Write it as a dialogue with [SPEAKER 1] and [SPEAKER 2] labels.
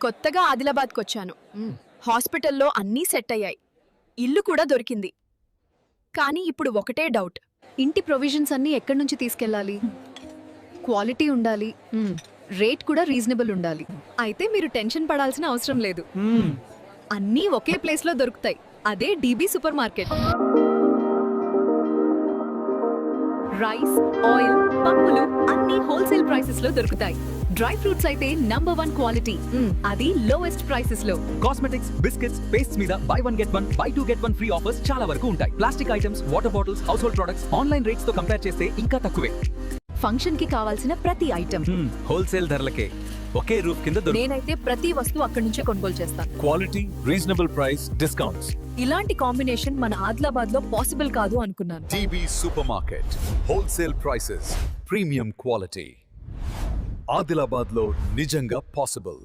[SPEAKER 1] కొత్తగా ఆదిలాబాద్కి వచ్చాను. హాస్పిటల్లో అన్నీ సెట్ అయ్యాయి, ఇల్లు కూడా దొరికింది. కానీ ఇప్పుడు ఒకటే డౌట్,
[SPEAKER 2] ఇంటి ప్రొవిజన్స్ అన్నీ ఎక్కడి నుంచి తీసుకెళ్ళాలి? క్వాలిటీ ఉండాలి, రేట్ కూడా రీజనబుల్ ఉండాలి. అయితే మీరు టెన్షన్ పడాల్సిన అవసరం లేదు, అన్నీ ఒకే ప్లేస్లో దొరుకుతాయి. అదే DB super market. Rice, oil, పప్పులు అన్నీ హోల్సేల్ ప్రైసెస్ లో దొరుకుతాయి. డ్రై ఫ్రూట్స్ అయితే #1 క్వాలిటీ, అది లోయెస్ట్ ప్రైసెస్ లో.
[SPEAKER 3] కాస్మెటిక్స్, బిస్కెట్స్, పేస్ట్స్ మీద buy 1 get 1, buy 2 get 1 free offers చాలా వరకు ఉంటాయి. Plastic items, water bottles, house hold products online rates తో కంపేర్ చేస్తే ఇంకా తక్కువే.
[SPEAKER 2] ఫంక్షన్ కి కావాల్సిన ప్రతి ఐటమ్
[SPEAKER 3] హోల్సేల్ ధరలకే ఒకే రూఫ్ కింద
[SPEAKER 2] నేనైతే ప్రతి వస్తువు అక్కడి నుంచే కొనుగోలు చేస్తాను.
[SPEAKER 4] Quality, reasonable price, discounts.
[SPEAKER 2] ఇలాంటి కాంబినేషన్ మన ఆదిలాబాద్ లో పాసిబుల్ కాదు అనుకున్నాను.
[SPEAKER 4] DB Supermarket. Wholesale prices, premium quality. Adilabad లో నిజంగా పాసిబుల్.